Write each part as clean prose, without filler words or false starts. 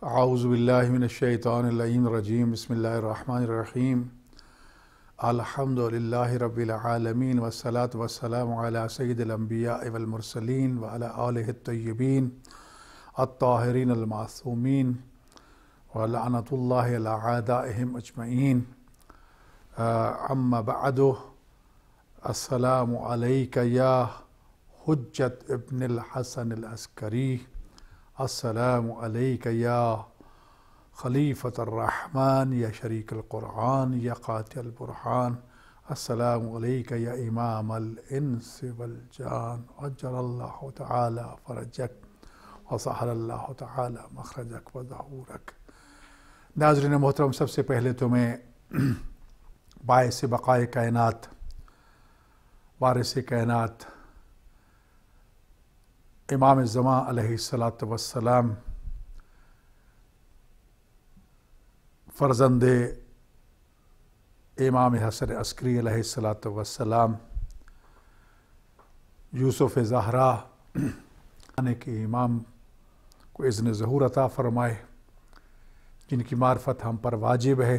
اعوذ باللہ من الشیطان اللعین الرجیم بسم اللہ الرحمن الرحیم الحمدللہ رب العالمین والصلاة والسلام علی سید الانبیاء والمرسلین وعلی آلہ الطیبین الطاہرین المعصومین ولعنۃ اللہ علی اعدائہم اجمعین اما بعد السلام علیک یا حجت ابن الحسن العسکری السلام علیک یا خلیفۃ الرحمن یا شریک القرآن یا قاطع البرہان السلام علیک یا امام الانس والجان عجل اللہ تعالی فرجک وسہل اللہ تعالی مخرجک وظہورک۔ ناظرین محترم، سب سے پہلے تو میں باعث بقائے کائنات، وارث کائنات، امام زمان علیہ السلام فرزند امام حسن عسکری علیہ السلام یوسف زہرا کے امام کو اذن ظہور عطا فرمائے، جن کی معرفت ہم پر واجب ہے۔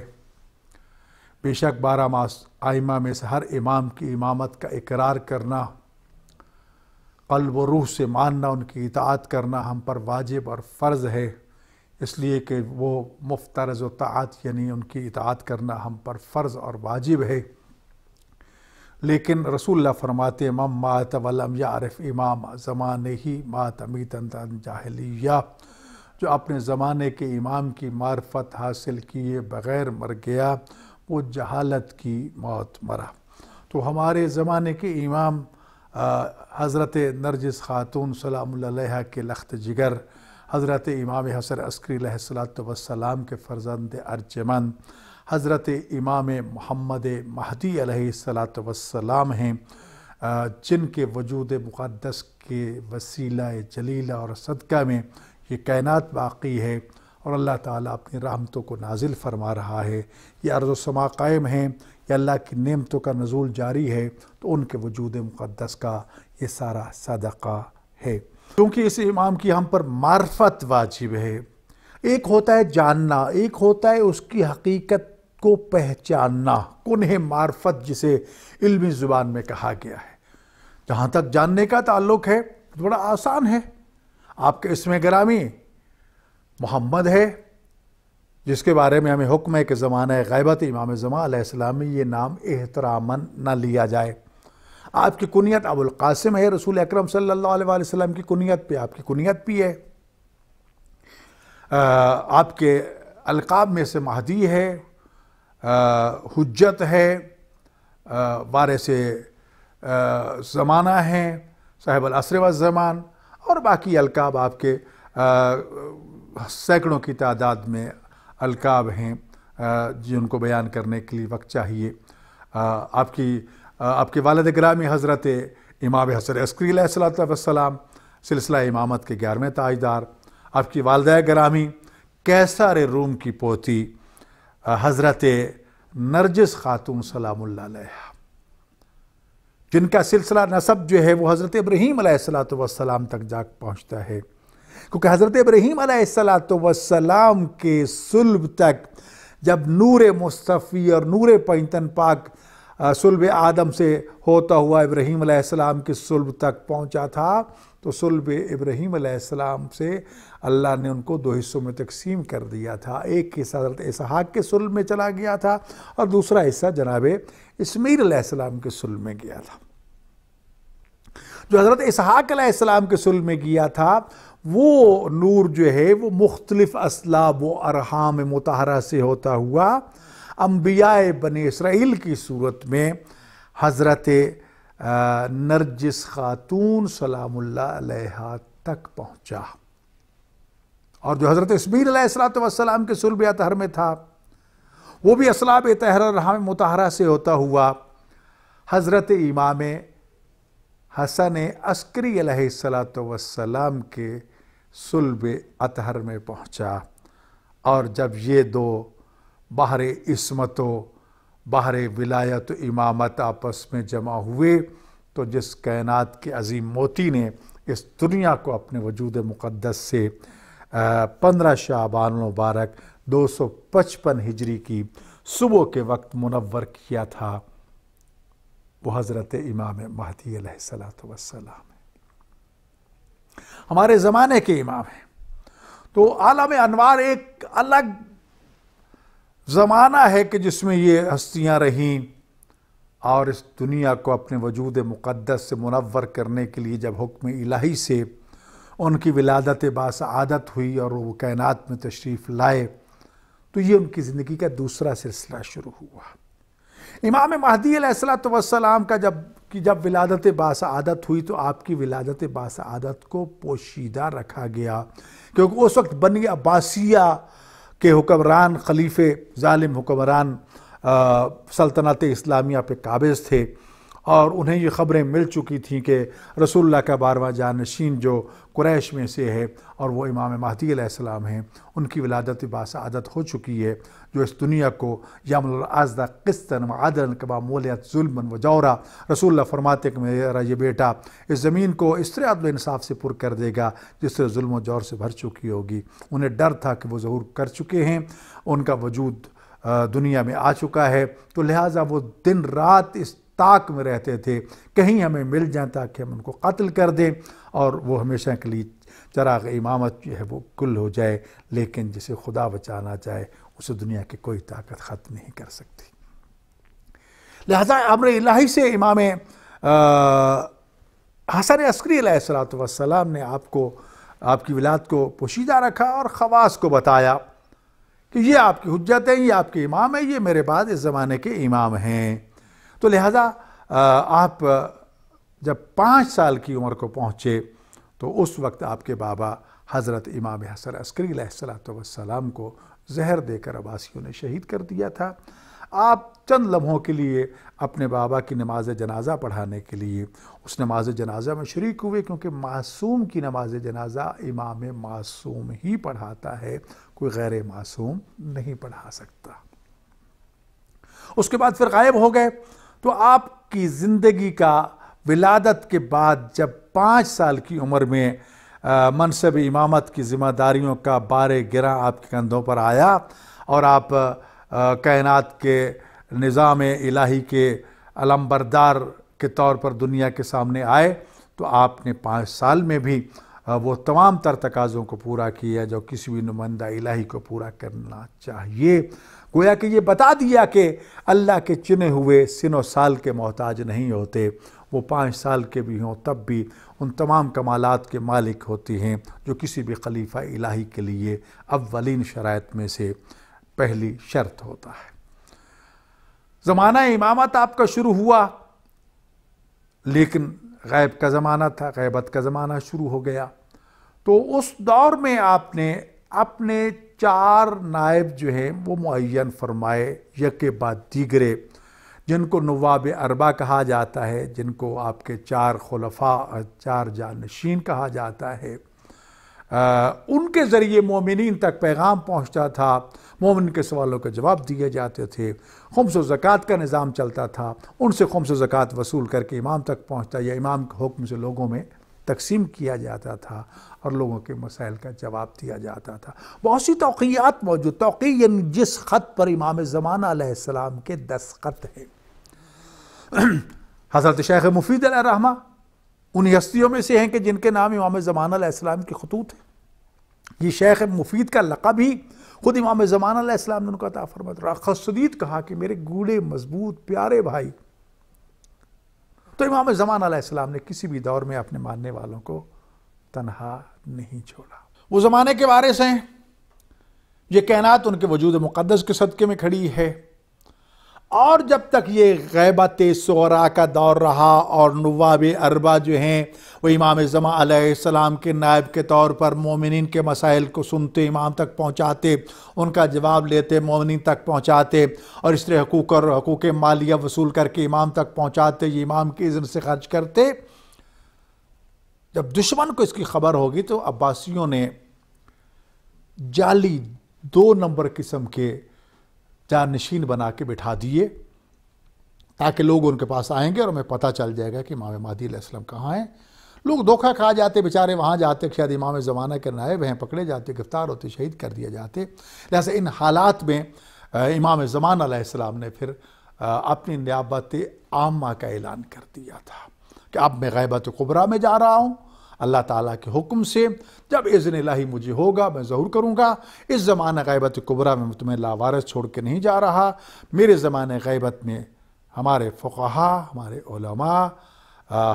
بے شک 12 ائمہ میں سے ہر امام کی امامت کا اقرار کرنا، قلب و روح سے ماننا، ان کی اطاعت کرنا ہم پر واجب اور فرض ہے، اس لیے کہ وہ مفترض و طاعت یعنی ان کی اطاعت کرنا ہم پر فرض اور واجب ہے۔ لیکن رسول اللہ فرماتے من مات ولم یعرف امام زمانے ہی مات میتۃ جاہلیہ، جو اپنے زمانے کے امام کی معرفت حاصل کیے بغیر مر گیا وہ جہالت کی موت مرا۔ تو ہمارے زمانے کے امام حضرت نرجس خاتون سلام اللہ علیہ کے لخت جگر، حضرت امام حسن عسکری علیہ السلام کے فرزند ارجمند، حضرت امام محمد مہدی علیہ السلام ہیں، جن کے وجود مقدس کے وسیلہ جلیلہ اور صدقہ میں یہ کائنات باقی ہے اور اللہ تعالیٰ اپنی رحمتوں کو نازل فرما رہا ہے، یہ ارض و سما قائم ہیں، یہ اللہ کی نعمتوں کا نزول جاری ہے، تو ان کے وجود مقدس کا یہ سارا صدقہ ہے۔ کیونکہ اس امام کی ہم پر معرفت واجب ہے۔ ایک ہوتا ہے جاننا، ایک ہوتا ہے اس کی حقیقت کو پہچاننا، کنہ معرفت جسے علمی زبان میں کہا گیا ہے۔ جہاں تک جاننے کا تعلق ہے بڑا آسان ہے۔ آپ کے اسم گرامی محمد ہے، جس کے بارے میں ہمیں حکم ہے کہ زمانہ غیبت امام زمان علیہ السلام میں یہ نام احتراماً نہ لیا جائے۔ آپ کی کنیت ابو القاسم ہے، رسول اکرم صلی اللہ علیہ وسلم کی کنیت پہ آپ کی کنیت بھی ہے۔ آپ کے القاب میں سے مہدی ہے، حجت ہے، وارث زمانہ ہیں، صاحب العصر والزمان، اور باقی القاب آپ کے سینکڑوں کی تعداد میں القاب ہیں جن کو بیان کرنے کے لیے وقت چاہیے۔ آپ کے والد گرامی حضرت امام حسن عسکری علیہ السلام سلسلہ امامت کے 11ویں تاجدار، آپ کی والدہ گرامی قیصر روم کی پوتی حضرت نرجس خاتون سلام اللہ علیہ، جن کا سلسلہ نسب جو ہے وہ حضرت ابراہیم علیہ السلام تک جا پہنچتا ہے، کیونکہ حضرت ابراہیم علیہ السلام کے صلب تک جب نور مصطفی اور نور پنجتن پاک صلب آدم سے ہوتا ہوا ابراہیم علیہ السلام کے صلب تک پہنچا تھا، تو صلب ابراہیم علیہ السلام سے اللہ نے ان کو 2 حصوں میں تقسیم کر دیا تھا۔ ایک حصہ حضرت اسحاق کے صلب میں چلا گیا تھا اور دوسرا حصہ جناب اسماعیل علیہ السلام کے صلب میں گیا تھا۔ جو حضرت اسحاق علیہ السلام کے صلب میں گیا تھا وہ نور جو ہے وہ مختلف اسلاب و ارحام مطہرہ سے ہوتا ہوا انبیاء بنی اسرائیل کی صورت میں حضرت نرجس خاتون سلام اللہ علیہ تک پہنچا، اور جو حضرت اسماعیل علیہ السلام کے صلب اطہر میں تھا وہ بھی اسلاب طاہرہ ارحام مطہرہ سے ہوتا ہوا حضرت امام حسن عسکری علیہ السلام کے صلب اطہر میں پہنچا۔ اور جب یہ دو بحر عصمت و بحر ولایت و امامت آپس میں جمع ہوئے تو جس کائنات کے عظیم موتی نے اس دنیا کو اپنے وجود مقدس سے 15 شعبان المبارک 255 ہجری کی صبح کے وقت منور کیا تھا، وہ حضرت امام مہدی علیہ السلام ہے، ہمارے زمانے کے امام ہیں۔ تو عالم انوار ایک الگ زمانہ ہے کہ جس میں یہ ہستیاں رہیں، اور اس دنیا کو اپنے وجود مقدس سے منور کرنے کے لیے جب حکم الہی سے ان کی ولادت باسعادت ہوئی اور وہ کائنات میں تشریف لائے، تو یہ ان کی زندگی کا دوسرا سلسلہ شروع ہوا۔ امام مہدی علیہ السلام کا جب ولادت باسعادت ہوئی تو آپ کی ولادت باسعادت کو پوشیدہ رکھا گیا، کیونکہ اس وقت بنی عباسیہ کے حکمران، خلیفے، ظالم حکمران سلطنت اسلامیہ پہ قابض تھے، اور انہیں یہ خبریں مل چکی تھیں کہ رسول اللہ کا 12واں جانشین جو قریش میں سے ہے اور وہ امام مہدی علیہ السلام ہیں، ان کی ولادت باسعادت ہو چکی ہے، جو اس دنیا کو یعمل الارض قسطا وعدلا کما مولت ظلما وجورا۔ رسول اللہ فرماتے ہیں کہ میرا یہ بیٹا اس زمین کو اس طرح عدل و انصاف سے پر کر دے گا جس طرح ظلم و جور سے بھر چکی ہوگی۔ انہیں ڈر تھا کہ وہ ظہور کر چکے ہیں، ان کا وجود دنیا میں آ چکا ہے، تو لہٰذا وہ دن رات اس طاق میں رہتے تھے کہیں ہمیں مل جائیں تاکہ ہم ان کو قتل کر دیں اور وہ ہمیشہ کے لیے چراغ امامت جو ہے وہ کل ہو جائے، لیکن جسے خدا بچانا چاہے اسے دنیا کی کوئی طاقت ختم نہیں کر سکتی۔ لہذا امر الہی سے امام حسن عسکری علیہ السلام نے آپ کی ولادت کو پوشیدہ رکھا اور خواص کو بتایا کہ یہ آپ کی حجت ہیں، یہ آپ کے امام ہیں، یہ میرے بعد اس زمانے کے امام ہیں۔ تو لہذا آپ جب 5 سال کی عمر کو پہنچے تو اس وقت آپ کے بابا حضرت امام حسن عسکری علیہ السلام کو زہر دے کر عباسیوں نے شہید کر دیا تھا۔ آپ چند لمحوں کے لیے اپنے بابا کی نماز جنازہ پڑھانے کے لیے اس نماز جنازہ میں شریک ہوئے، کیونکہ معصوم کی نماز جنازہ امام معصوم ہی پڑھاتا ہے، کوئی غیر معصوم نہیں پڑھا سکتا۔ اس کے بعد پھر غائب ہو گئے۔ تو آپ کی زندگی کا ولادت کے بعد جب 5 سال کی عمر میں منصب امامت کی ذمہ داریوں کا بار گراں آپ کے کندھوں پر آیا اور آپ کائنات کے نظام الہی کے علمبردار کے طور پر دنیا کے سامنے آئے، تو آپ نے 5 سال میں بھی وہ تمام تر تقاضوں کو پورا کیا جو کسی بھی نمائندہ الہی کو پورا کرنا چاہیے۔ گویا کہ یہ بتا دیا کہ اللہ کے چنے ہوئے سن و سال کے محتاج نہیں ہوتے، وہ 5 سال کے بھی ہوں تب بھی ان تمام کمالات کے مالک ہوتی ہیں جو کسی بھی خلیفہ الہی کے لیے اولین شرائط میں سے پہلی شرط ہوتا ہے۔ زمانہ امامت آپ کا شروع ہوا، لیکن غیب کا زمانہ تھا، غیبت کا زمانہ شروع ہو گیا۔ تو اس دور میں آپ نے اپنے 4 نائب جو ہیں وہ معین فرمائے، یک بعد دیگرے، جن کو نواب اربع کہا جاتا ہے، جن کو آپ کے 4 خلفاء 4 جانشین کہا جاتا ہے۔ ان کے ذریعے مومنین تک پیغام پہنچتا تھا، مومن کے سوالوں کے جواب دیے جاتے تھے، خمس و زکوٰۃ کا نظام چلتا تھا، ان سے خمس و زکوٰۃ وصول کر کے امام تک پہنچتا یا امام کے حکم سے لوگوں میں تقسیم کیا جاتا تھا اور لوگوں کے مسائل کا جواب دیا جاتا تھا۔ بہت سی توقیعات موجود، توقیع یعنی جس خط پر امام زمانہ علیہ السلام کے دستخط ہیں۔ حضرت شیخ مفید علیہ الرحمہ انہی ہستیوں میں سے ہیں کہ جن کے نام امام زمانہ علیہ السلام کے خطوط ہیں۔ یہ شیخ مفید کا لقب ہی خود امام زمانہ علیہ السلام نے ان کو عطا فرمایا۔ راقہ الصدید کہا کہ میرے گوڑے مضبوط پیارے بھائی۔ تو امام زمانہ علیہ السلام نے کسی بھی دور میں اپنے ماننے والوں کو تنہا نہیں چھوڑا۔ وہ زمانے کے وارث ہیں، یہ کائنات ان کے وجود مقدس کے صدقے میں کھڑی ہے، اور جب تک یہ غیبت صغرا کا دور رہا اور نواب اربع جو ہیں وہ امام زمان علیہ السلام کے نائب کے طور پر مومنین کے مسائل کو سنتے، امام تک پہنچاتے، ان کا جواب لیتے، مومنین تک پہنچاتے، اور اس طرح حقوق اور حقوق مالیہ وصول کر کے امام تک پہنچاتے، یہ امام کی اذن سے خرچ کرتے۔ جب دشمن کو اس کی خبر ہوگی تو عباسیوں نے جعلی 2 نمبر قسم کے جانشین بنا کے بٹھا دیے تاکہ لوگ ان کے پاس آئیں گے اور ہمیں پتہ چل جائے گا کہ امام مہدی علیہ السلام کہاں ہیں۔ لوگ دھوکہ کھا جاتے بیچارے، وہاں جاتے شاید امام زمانہ کے نائب ہیں، پکڑے جاتے، گرفتار ہوتے، شہید کر دیے جاتے۔ لہٰذا ان حالات میں امام زمانہ علیہ السلام نے پھر اپنی نیابت عامہ کا اعلان کر دیا تھا کہ اب میں غیبت کبریٰ میں جا رہا ہوں، اللہ تعالیٰ کے حکم سے جب اذن الہی مجھے ہوگا میں ظہور کروں گا۔ اس زمانہ غیبت کبریٰ میں تمہیں لاوارث چھوڑ کے نہیں جا رہا۔ میرے زمانہ غیبت میں ہمارے فقہا، ہمارے علماء،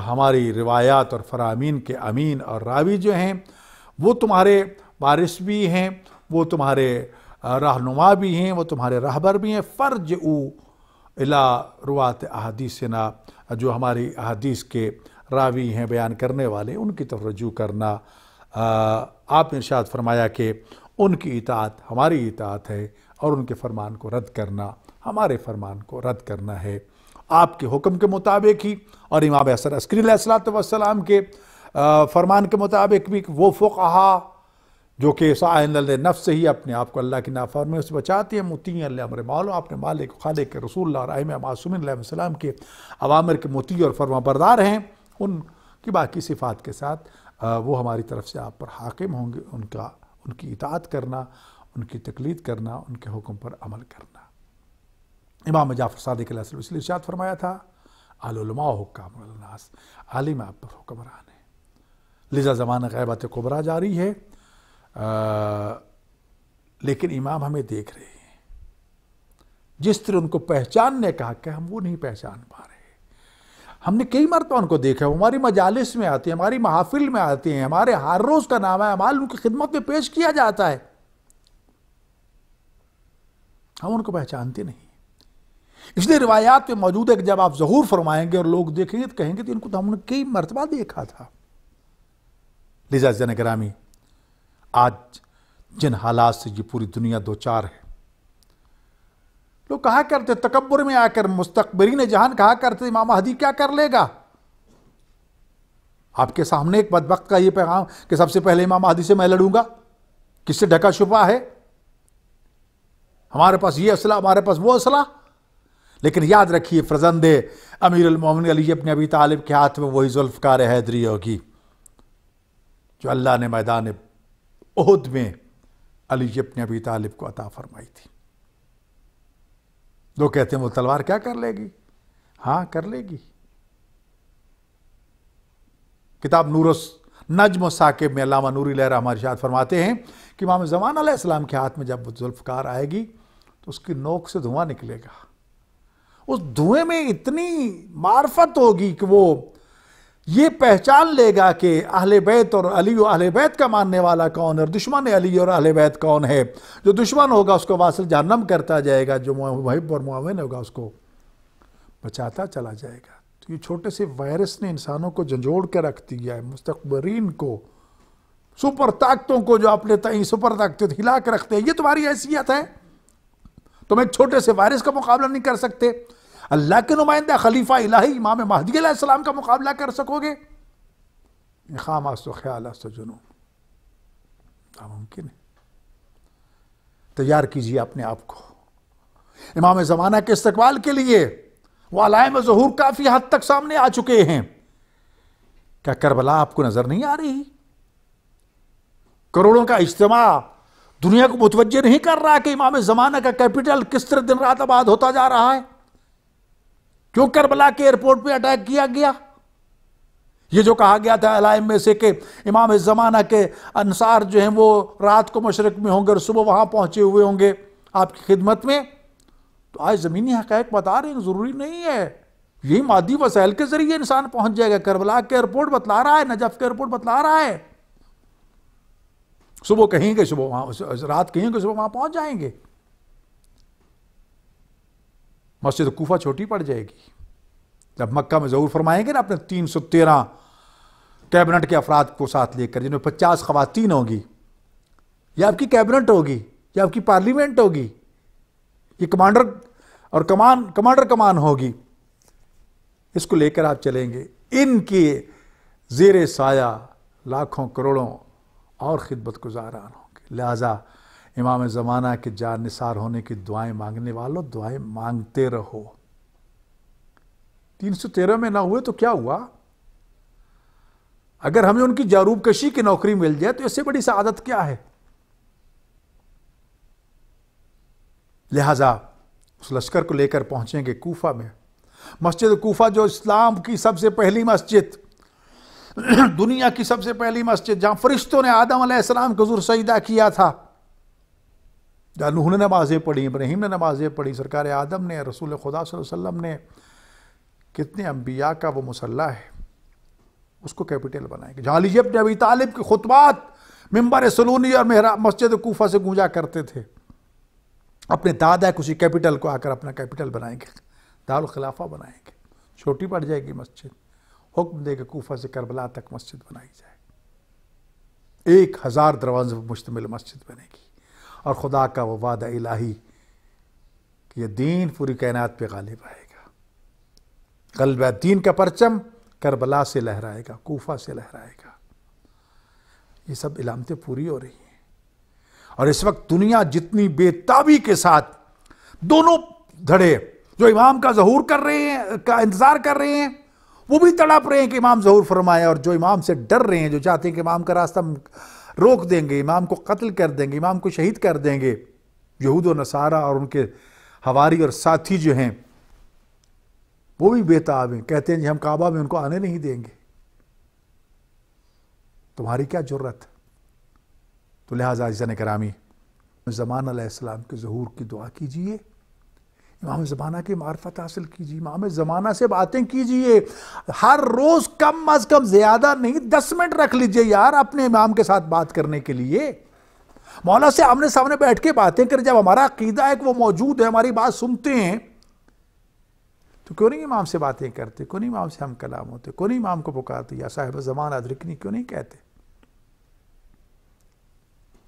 ہماری روایات اور فرامین کے امین اور راوی جو ہیں وہ تمہارے وارث بھی ہیں، وہ تمہارے رہنما بھی ہیں، وہ تمہارے رہبر بھی ہیں۔ فرجعوا الی روات احادیثنا، جو ہماری احادیث کے راوی ہیں، بیان کرنے والے، ان کی طرف رجوع کرنا۔ آپ نے ارشاد فرمایا کہ ان کی اطاعت ہماری اطاعت ہے اور ان کے فرمان کو رد کرنا ہمارے فرمان کو رد کرنا ہے۔ آپ کے حکم کے مطابق ہی اور امام حسن عسکری علیہ السلام کے فرمان کے مطابق بھی وہ فقہا جو کہ سائن النفس سے ہی اپنے آپ کو اللہ کی نافرمانی سے بچاتے ہیں، مطیع لامر مولا، اپنے مالک خالق رسول اللہ اور ائمہ معصومین علیہ السلام کے اوامر کے مطیع اور فرما بردار ہیں، ان کی باقی صفات کے ساتھ وہ ہماری طرف سے آپ پر حاکم ہوں گے، ان کی اطاعت کرنا، ان کی تقلید کرنا، ان کے حکم پر عمل کرنا۔ امام جعفر صادق علیہ السلام اس لیے ارشاد فرمایا تھا العلماء حکام الناس، عالم آپ پر حکمران ہے۔ لذا زمانہ غیبت کبریٰ جاری ہے، لیکن امام ہمیں دیکھ رہے ہیں، جس طرح ان کو پہچاننے کا حق ہے ہم وہ نہیں پہچان پا رہے۔ ہم نے کئی مرتبہ ان کو دیکھا، وہ ہماری مجالس میں آتے ہیں، ہماری محافل میں آتے ہیں، ہمارے ہر روز کا نامہ اعمال ان کی خدمت میں پیش کیا جاتا ہے، ہم ان کو پہچانتے نہیں۔ اس لیے روایات میں موجود ہے کہ جب آپ ظہور فرمائیں گے اور لوگ دیکھیں گے تو کہیں گے کہ ان کو تو ہم نے کئی مرتبہ دیکھا تھا۔ لذا عزیزان گرامی، آج جن حالات سے یہ پوری دنیا دوچار ہے، لوگ کہا کرتے تکبر میں آ کر، مستکبرین جہان کہا کرتے امام مہدی کیا کر لے گا؟ آپ کے سامنے ایک بدبخت کا یہ پیغام کہ سب سے پہلے امام مہدی سے میں لڑوں گا، کس سے ڈھکا چھپا ہے، ہمارے پاس یہ اسلحہ، ہمارے پاس وہ اسلحہ۔ لیکن یاد رکھیے فرزند امیر المومنین علی ابن ابی طالب کے ہاتھ میں وہی ذوالفقار حیدری ہوگی جو اللہ نے میدان احد میں علی ابن ابی طالب کو عطا فرمائی تھی۔ لوگ کہتے ہیں وہ تلوار کیا کر لے گی؟ ہاں کر لے گی۔ کتاب نجم و ثاقب میں علامہ نوری علیہ رحمہ ارشاد فرماتے ہیں کہ امام زمان علیہ السلام کے ہاتھ میں جب وہ ذوالفقار آئے گی تو اس کی نوک سے دھواں نکلے گا، اس دھوئیں میں اتنی معرفت ہوگی کہ وہ یہ پہچان لے گا کہ اہل بیت اور علی و اہل بیت کا ماننے والا کون ہے اور دشمن علی اور اہل بیت کون ہے۔ جو دشمن ہوگا اس کو واصل جہنم کرتا جائے گا، جو محب اور معاون ہوگا اس کو بچاتا چلا جائے گا۔ تو یہ چھوٹے سے وائرس نے انسانوں کو جھنجھوڑ کے رکھ دیا ہے، مستکبرین کو، سپر طاقتوں کو جو اپنے تئیں سپر طاقتیں ہلا کے رکھتے ہیں۔ یہ تمہاری حیثیت ہے، تم ایک چھوٹے سے وائرس کا مقابلہ نہیں کر سکتے، اللہ کے نمائندہ خلیفہ الہی امام مہدی علیہ السلام کا مقابلہ کر سکو گے؟ خام است و خیال است و جنون، ناممکن ہے۔ تیار کیجیے اپنے آپ کو امام زمانہ کے استقبال کے لیے۔ وہ علائم ظہور کافی حد تک سامنے آ چکے ہیں۔ کیا کربلا آپ کو نظر نہیں آ رہی؟ کروڑوں کا اجتماع دنیا کو متوجہ نہیں کر رہا کہ امام زمانہ کا کیپٹل کس طرح دن رات آباد ہوتا جا رہا ہے؟ کیوں کربلا کے ایئرپورٹ پہ اٹیک کیا گیا؟ یہ جو کہا گیا تھا علائم میں سے کہ امام زمانہ کے انصار جو ہیں وہ رات کو مشرق میں ہوں گے اور صبح وہاں پہنچے ہوئے ہوں گے آپ کی خدمت میں، تو آج زمینی حقائق بتا رہے ہیں، ضروری نہیں ہے یہی مادی وسائل کے ذریعے انسان پہنچ جائے گا۔ کربلا کے ایئرپورٹ بتلا رہا ہے، نجف کے ایئرپورٹ بتلا رہا ہے، صبح کہیں گے صبح وہاں، رات کہیں گے صبح وہاں پہنچ جائیں گے۔ مسجد کوفہ چھوٹی پڑ جائے گی۔ جب مکہ میں ظہور فرمائیں گے نا اپنے 313 کیبنٹ کے افراد کو ساتھ لے کر، جن میں 50 خواتین ہوگی، یہ آپ کی کیبنٹ ہوگی، یہ آپ کی پارلیمنٹ ہوگی، یہ کمانڈر اور کمان ہوگی، اس کو لے کر آپ چلیں گے۔ ان کے زیر سایہ لاکھوں کروڑوں اور خدمت گزاران ہوں گے۔ لہذا امام زمانہ کے جان نثار ہونے کی دعائیں مانگنے والوں، دعائیں مانگتے رہو۔ 313 میں نہ ہوئے تو کیا ہوا؟ اگر ہمیں ان کی جاروب کشی کی نوکری مل جائے تو اس سے بڑی سعادت کیا ہے؟ لہذا اس لشکر کو لے کر پہنچیں گے کوفہ میں. مسجد کوفہ جو اسلام کی سب سے پہلی مسجد، دنیا کی سب سے پہلی مسجد، جہاں فرشتوں نے آدم علیہ السلام کو حضور سجدہ کیا تھا، جہاں نوح نے نمازیں پڑھی، ابراہیم نے نمازیں پڑھی، سرکار آدم نے، رسول خدا صلی اللہ علیہ وسلم نے، کتنے انبیاء کا وہ مصلی ہے، اس کو کیپٹل بنائیں گے. جہاں علی ابن ابی طالب کے خطبات منبر سلونی اور مسجد کوفہ سے گونجا کرتے تھے، اپنے دادا کسی کیپٹل کو آ کر اپنا کیپٹل بنائیں گے، دارالخلافہ بنائیں گے. چھوٹی پڑ جائے گی مسجد، حکم دے کہ کوفہ سے کربلا تک مسجد بنائی جائے. 1000 دروازوں پر مشتمل مسجد بنے گی، اور خدا کا وہ وعدہ الہی کہ یہ دین پوری کائنات پہ غالب آئے گا. غلبہ دین کا پرچم کربلا سے لہرائے گا، کوفہ سے لہرائے گا. یہ سب علامتیں پوری ہو رہی ہیں. اور اس وقت دنیا جتنی بے تابی کے ساتھ دونوں دھڑے، جو امام کا ظہور کر رہے ہیں، کا انتظار کر رہے ہیں، وہ بھی تڑپ رہے ہیں کہ امام ظہور فرمائے، اور جو امام سے ڈر رہے ہیں، جو چاہتے ہیں کہ امام کا راستہ روک دیں گے، امام کو قتل کر دیں گے، امام کو شہید کر دیں گے، یہود و نصارہ اور ان کے حواری اور ساتھی جو ہیں وہ بھی بے تاب ہیں، کہتے ہیں جی ہم کعبہ میں ان کو آنے نہیں دیں گے. تمہاری کیا جرت؟ تو لہٰذا عزیزان کرامی، زمان علیہ السلام کے ظہور کی دعا کیجئے، امام زمانہ کی معرفت حاصل کیجئے، امام زمانہ سے باتیں کیجئے. ہر روز کم از کم زیادہ نہیں 10 منٹ رکھ لیجئے یار اپنے امام کے ساتھ بات کرنے کے لیے. مولا سے آمنے سامنے بیٹھ کے باتیں کر، جب ہمارا عقیدہ ہے کہ وہ موجود ہے، ہماری بات سنتے ہیں، تو کیوں نہیں امام سے باتیں کرتے؟ کیوں نہیں امام سے ہم کلام ہوتے؟ کیوں نہیں امام کو پکارتے یا صاحب زمان ادرکنی کیوں نہیں کہتے؟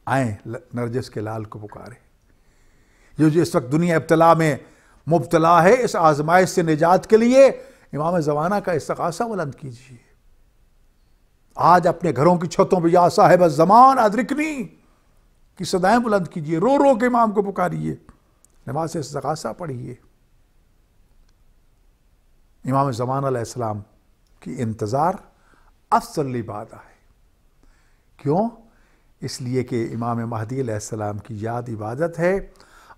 آئیں نرجس کے لال کو پکارے. جو اس وقت دنیا ابتلا میں مبتلا ہے، اس آزمائش سے نجات کے لیے امام زمانہ کا استغاثہ بلند کیجیے. آج اپنے گھروں کی چھتوں پہ یا صاحب الزمان ادرکنی کی صدائیں بلند کیجیے، رو رو کے امام کو پکاریے، نماز استغاثہ پڑھیے. امام زمانہ علیہ السلام کی انتظار افضل عبادت ہے. کیوں؟ اس لیے کہ امام مہدی علیہ السلام کی یاد عبادت ہے،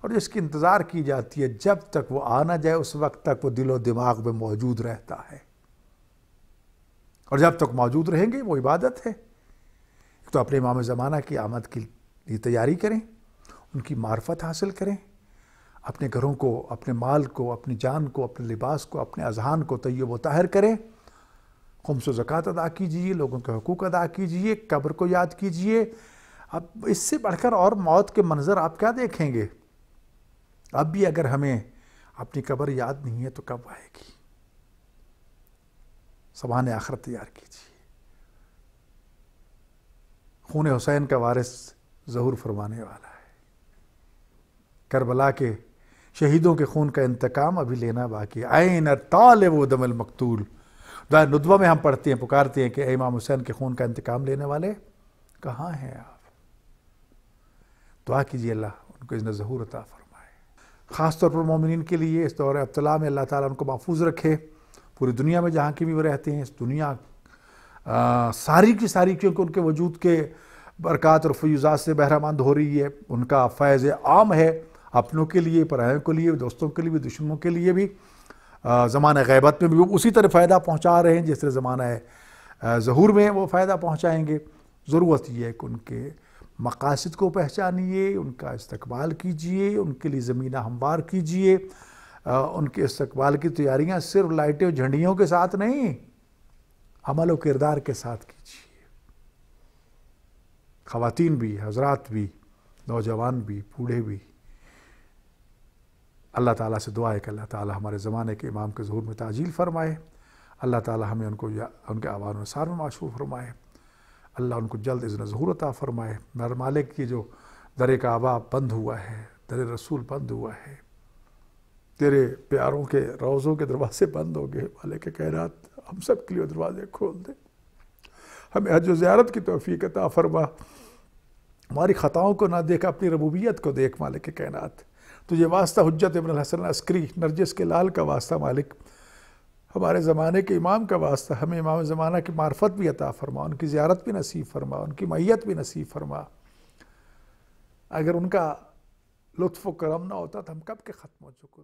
اور جس کی انتظار کی جاتی ہے جب تک وہ آ نہ جائے اس وقت تک وہ دل و دماغ میں موجود رہتا ہے، اور جب تک موجود رہیں گے وہ عبادت ہے. تو اپنے امام زمانہ کی آمد کی لیے تیاری کریں، ان کی معرفت حاصل کریں، اپنے گھروں کو، اپنے مال کو، اپنی جان کو، اپنے لباس کو، اپنے اذہان کو طیب و طاہر کریں. خمس و زکوٰۃ ادا کیجئے، لوگوں کے حقوق ادا کیجئے، قبر کو یاد کیجئے. اب اس سے بڑھ کر اور موت کے منظر آپ کیا دیکھیں گے؟ اب بھی اگر ہمیں اپنی قبر یاد نہیں ہے تو کب آئے گی؟ سامان آخرت تیار کیجئے. خون حسین کا وارث ظہور فرمانے والا ہے. کربلا کے شہیدوں کے خون کا انتقام ابھی لینا باقی. عین طالب دم المقتول، دعائے ندوہ میں ہم پڑھتے ہیں، پکارتے ہیں کہ اے امام حسین کے خون کا انتقام لینے والے کہاں ہیں آپ؟ دعا کیجیے اللہ ان کو اذن ظہور عطا فرمائے. خاص طور پر مومنین کے لیے اس دور ابتلا میں اللہ تعالیٰ ان کو محفوظ رکھے. پوری دنیا میں جہاں کی بھی وہ رہتے ہیں، اس دنیا ساری کی ساری کیونکہ ان کے وجود کے برکات اور فیوزات سے بہرہ مند ہو رہی ہے. ان کا فیض عام ہے اپنوں کے لیے، پرائیوں کے لیے، دوستوں کے لیے بھی، دشمنوں کے لیے بھی. زمانہ غیبت میں بھی وہ اسی طرح فائدہ پہنچا رہے ہیں جس طرح زمانہ ظہور میں وہ فائدہ پہنچائیں گے. ضرورت یہ ہے کہ ان کے مقاصد کو پہچانیے، ان کا استقبال کیجئے، ان کے لیے زمینہ ہموار کیجئے. ان کے استقبال کی تیاریاں صرف لائٹیں و جھنڈیوں کے ساتھ نہیں، عمل و کردار کے ساتھ کیجئے. خواتین بھی، حضرات بھی، نوجوان بھی، بوڑھے بھی. اللہ تعالیٰ سے دعا ہے کہ اللہ تعالیٰ ہمارے زمانے کے امام کے ظہور میں تعجیل فرمائے. اللہ تعالیٰ ہمیں ان کو ان کے آوان و نثار میں معشور فرمائے. اللہ ان کو جلد اذن ظہور عطا فرمائے. میرے مالک کی جو در کعبہ بند ہوا ہے، در رسول بند ہوا ہے، تیرے پیاروں کے روضوں کے دروازے بند ہو گئے، مالک کائنات ہم سب کے لیے دروازے کھول دے. ہمیں حج و زیارت کی توفیق عطا فرما. ہماری خطاؤں کو نہ دیکھ، اپنی ربوبیت کو دیکھ مالک کائنات. تجھے واسطہ حجت ابن الحسن عسکری نرجس کے لال کا واسطہ مالک، ہمارے زمانے کے امام کا واسطہ ہمیں امام زمانہ کی معرفت بھی عطا فرما، ان کی زیارت بھی نصیب فرما، ان کی معیت بھی نصیب فرما۔ اگر ان کا لطف و کرم نہ ہوتا تو ہم کب کے ختم ہو چکے۔